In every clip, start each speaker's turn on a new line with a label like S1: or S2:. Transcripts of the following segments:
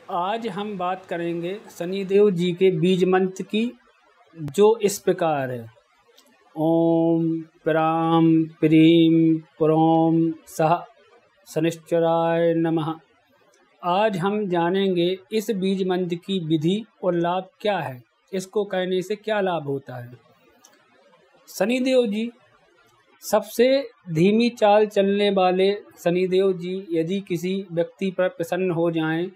S1: आज हम बात करेंगे शनिदेव जी के बीज मंत्र की, जो इस प्रकार है। ओम प्राम प्रीम प्रोम सह शनिश्चराय नमः। आज हम जानेंगे इस बीज मंत्र की विधि और लाभ क्या है, इसको कहने से क्या लाभ होता है। शनिदेव जी सबसे धीमी चाल चलने वाले शनिदेव जी यदि किसी व्यक्ति पर प्रसन्न हो जाएं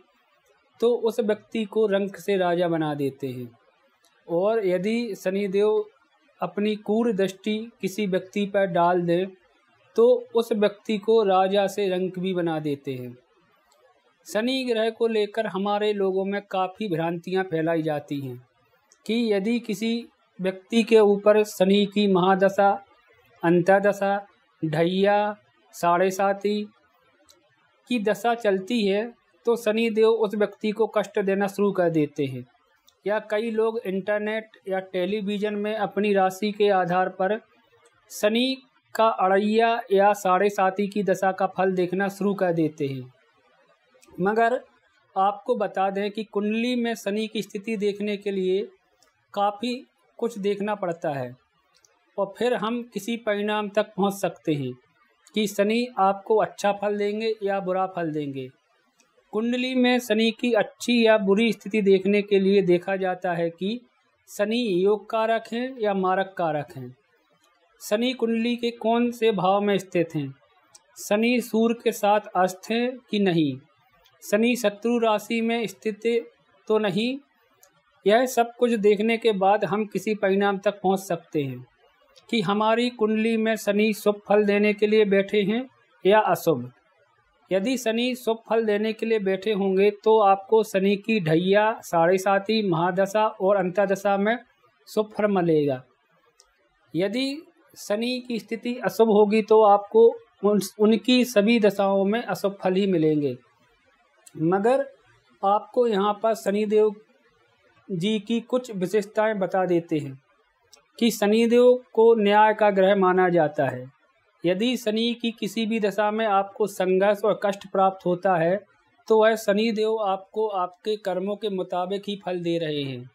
S1: तो उस व्यक्ति को रंक से राजा बना देते हैं, और यदि शनिदेव अपनी क्रूर दृष्टि किसी व्यक्ति पर डाल दें तो उस व्यक्ति को राजा से रंक भी बना देते हैं। शनि ग्रह को लेकर हमारे लोगों में काफ़ी भ्रांतियां फैलाई जाती हैं कि यदि किसी व्यक्ति के ऊपर शनि की महादशा, अंतर्दशा, ढैया, साढ़े साती की दशा चलती है तो शनि देव उस व्यक्ति को कष्ट देना शुरू कर देते हैं। या कई लोग इंटरनेट या टेलीविज़न में अपनी राशि के आधार पर शनि का अड़ैया या साढ़े साती की दशा का फल देखना शुरू कर देते हैं। मगर आपको बता दें कि कुंडली में शनि की स्थिति देखने के लिए काफ़ी कुछ देखना पड़ता है और फिर हम किसी परिणाम तक पहुंच सकते हैं कि शनि आपको अच्छा फल देंगे या बुरा फल देंगे। कुंडली में शनि की अच्छी या बुरी स्थिति देखने के लिए देखा जाता है कि शनि योग कारक हैं या मारक कारक हैं, शनि कुंडली के कौन से भाव में स्थित हैं, शनि सूर्य के साथ अस्त हैं कि नहीं, शनि शत्रु राशि में स्थित तो नहीं। यह सब कुछ देखने के बाद हम किसी परिणाम तक पहुंच सकते हैं कि हमारी कुंडली में शनि शुभ फल देने के लिए बैठे हैं या अशुभ। यदि शनि शुभ फल देने के लिए बैठे होंगे तो आपको शनि की ढैया, साढ़े साती, महादशा और अंतर्दशा में शुभ फल मिलेगा। यदि शनि की स्थिति अशुभ होगी तो आपको उनकी सभी दशाओं में अशुभ फल ही मिलेंगे। मगर आपको यहाँ पर शनिदेव जी की कुछ विशेषताएं बता देते हैं कि शनिदेव को न्याय का ग्रह माना जाता है। यदि शनि की किसी भी दशा में आपको संघर्ष और कष्ट प्राप्त होता है तो वह शनिदेव आपको आपके कर्मों के मुताबिक ही फल दे रहे हैं।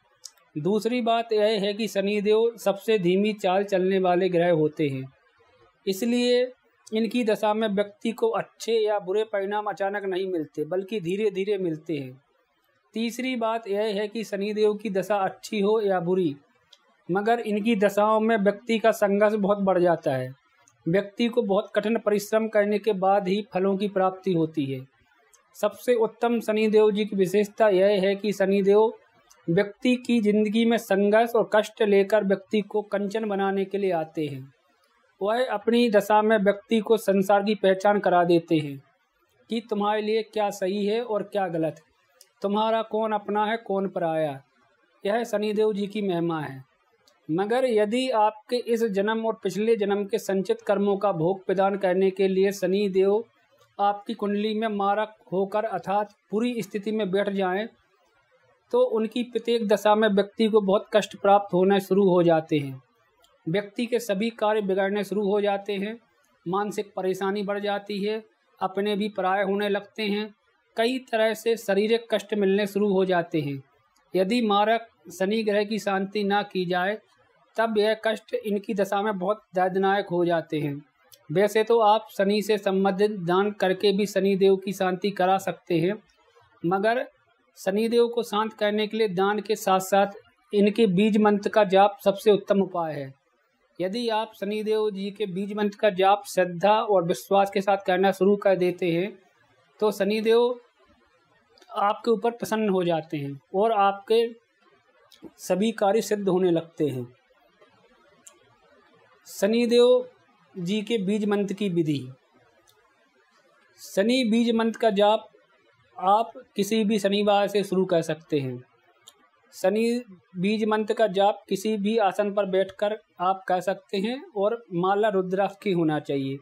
S1: दूसरी बात यह है कि शनिदेव सबसे धीमी चाल चलने वाले ग्रह होते हैं, इसलिए इनकी दशा में व्यक्ति को अच्छे या बुरे परिणाम अचानक नहीं मिलते बल्कि धीरे धीरे मिलते हैं। तीसरी बात यह है कि शनिदेव की दशा अच्छी हो या बुरी, मगर इनकी दशाओं में व्यक्ति का संघर्ष बहुत बढ़ जाता है। व्यक्ति को बहुत कठिन परिश्रम करने के बाद ही फलों की प्राप्ति होती है। सबसे उत्तम शनिदेव जी की विशेषता यह है कि शनिदेव व्यक्ति की जिंदगी में संघर्ष और कष्ट लेकर व्यक्ति को कंचन बनाने के लिए आते हैं। वह अपनी दशा में व्यक्ति को संसार की पहचान करा देते हैं कि तुम्हारे लिए क्या सही है और क्या गलत, तुम्हारा कौन अपना है कौन पराया। यह शनिदेव जी की महिमा है। मगर यदि आपके इस जन्म और पिछले जन्म के संचित कर्मों का भोग प्रदान करने के लिए शनि देव आपकी कुंडली में मारक होकर अर्थात पूरी स्थिति में बैठ जाएं, तो उनकी प्रत्येक दशा में व्यक्ति को बहुत कष्ट प्राप्त होना शुरू हो जाते हैं। व्यक्ति के सभी कार्य बिगड़ने शुरू हो जाते हैं, मानसिक परेशानी बढ़ जाती है, अपने भी पराये होने लगते हैं, कई तरह से शारीरिक कष्ट मिलने शुरू हो जाते हैं। यदि मारक शनि ग्रह की शांति ना की जाए तब यह कष्ट इनकी दशा में बहुत दर्दनाक हो जाते हैं। वैसे तो आप शनि से संबंधित दान करके भी शनिदेव की शांति करा सकते हैं, मगर शनिदेव को शांत करने के लिए दान के साथ साथ इनके बीज मंत्र का जाप सबसे उत्तम उपाय है। यदि आप शनिदेव जी के बीज मंत्र का जाप श्रद्धा और विश्वास के साथ करना शुरू कर देते हैं तो शनिदेव आपके ऊपर प्रसन्न हो जाते हैं और आपके सभी कार्य सिद्ध होने लगते हैं। शनिदेव जी के बीज मंत्र की विधि। शनि बीज मंत्र का जाप आप किसी भी शनिवार से शुरू कर सकते हैं। शनि बीज मंत्र का जाप किसी भी आसन पर बैठकर आप कर सकते हैं और माला रुद्राक्ष की होना चाहिए,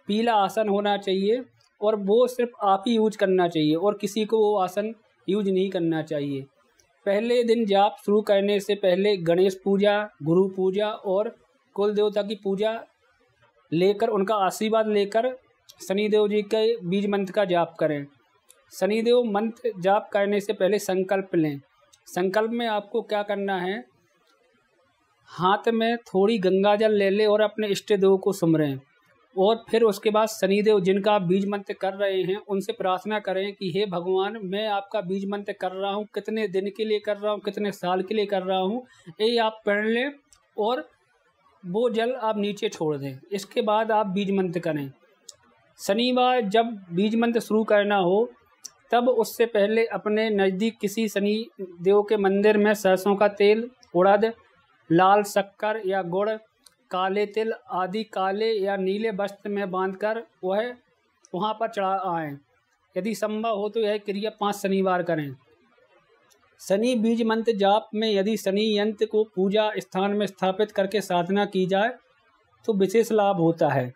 S1: पीला आसन होना चाहिए और वो सिर्फ आप ही यूज करना चाहिए और किसी को वो आसन यूज नहीं करना चाहिए। पहले दिन जाप शुरू करने से पहले गणेश पूजा, गुरु पूजा और कुल देवता की पूजा लेकर उनका आशीर्वाद लेकर शनिदेव जी के बीज मंत्र का जाप करें। शनिदेव मंत्र जाप करने से पहले संकल्प लें। संकल्प में आपको क्या करना है, हाथ में थोड़ी गंगा जल ले लें और अपने इष्ट देव को सुमरें। और फिर उसके बाद शनिदेव जिनका आप बीज मंत्र कर रहे हैं उनसे प्रार्थना करें कि हे भगवान, मैं आपका बीज मंत्र कर रहा हूँ, कितने दिन के लिए कर रहा हूँ, कितने साल के लिए कर रहा हूँ, ये आप पढ़ लें और वो जल आप नीचे छोड़ दें। इसके बाद आप बीज मंत्र करें। शनिवार जब बीज मंत्र शुरू करना हो तब उससे पहले अपने नज़दीक किसी शनि देव के मंदिर में सरसों का तेल, उड़द, लाल शक्कर या गुड़, काले तिल आदि काले या नीले वस्त्र में बांधकर वहाँ पर चढ़ा आएँ। यदि संभव हो तो यह क्रिया 5 शनिवार करें। शनि बीज मंत्र जाप में यदि शनि यंत्र को पूजा स्थान में स्थापित करके साधना की जाए तो विशेष लाभ होता है।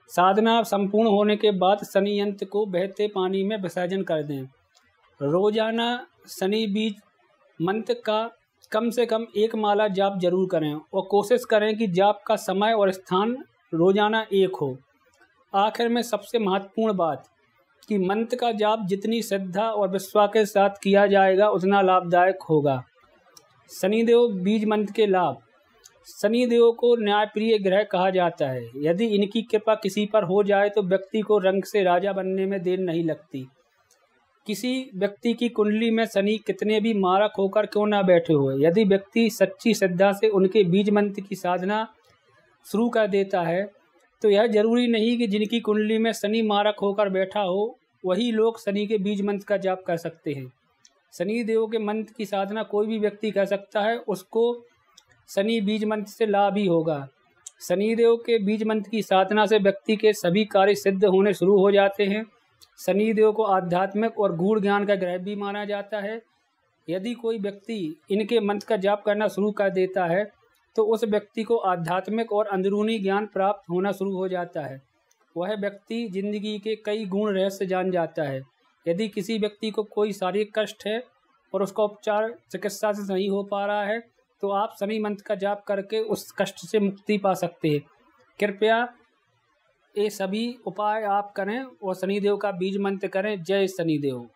S1: साधना संपूर्ण होने के बाद शनि यंत्र को बहते पानी में विसर्जन कर दें। रोजाना शनि बीज मंत्र का कम से कम 1 माला जाप जरूर करें और कोशिश करें कि जाप का समय और स्थान रोजाना एक हो। आखिर में सबसे महत्वपूर्ण बात कि मंत्र का जाप जितनी श्रद्धा और विश्वास के साथ किया जाएगा उतना लाभदायक होगा। शनिदेव बीज मंत्र के लाभ। शनिदेव को न्यायप्रिय ग्रह कहा जाता है। यदि इनकी कृपा किसी पर हो जाए तो व्यक्ति को रंग से राजा बनने में देर नहीं लगती। किसी व्यक्ति की कुंडली में शनि कितने भी मारक होकर क्यों ना बैठे हुए, यदि व्यक्ति सच्ची श्रद्धा से उनके बीज मंत्र की साधना शुरू कर देता है तो यह जरूरी नहीं कि जिनकी कुंडली में शनि मारक होकर बैठा हो वही लोग शनि के बीज मंत्र का जाप कर सकते हैं। शनि देव के मंत्र की साधना कोई भी व्यक्ति कर सकता है, उसको शनि बीज मंत्र से लाभ ही होगा। शनिदेव के बीज मंत्र की साधना से व्यक्ति के सभी कार्य सिद्ध होने शुरू हो जाते हैं। शनिदेव को आध्यात्मिक और गूढ़ ज्ञान का ग्रह भी माना जाता है। यदि कोई व्यक्ति इनके मंत्र का जाप करना शुरू कर देता है तो उस व्यक्ति को आध्यात्मिक और अंदरूनी ज्ञान प्राप्त होना शुरू हो जाता है। वह व्यक्ति जिंदगी के कई गुण रहस्य जान जाता है। यदि किसी व्यक्ति को कोई शारीरिक कष्ट है और उसका उपचार चिकित्सा से नहीं हो पा रहा है तो आप शनि मंत्र का जाप करके उस कष्ट से मुक्ति पा सकते हैं। कृपया ये सभी उपाय आप करें और शनिदेव का बीज मंत्र करें। जय शनिदेव।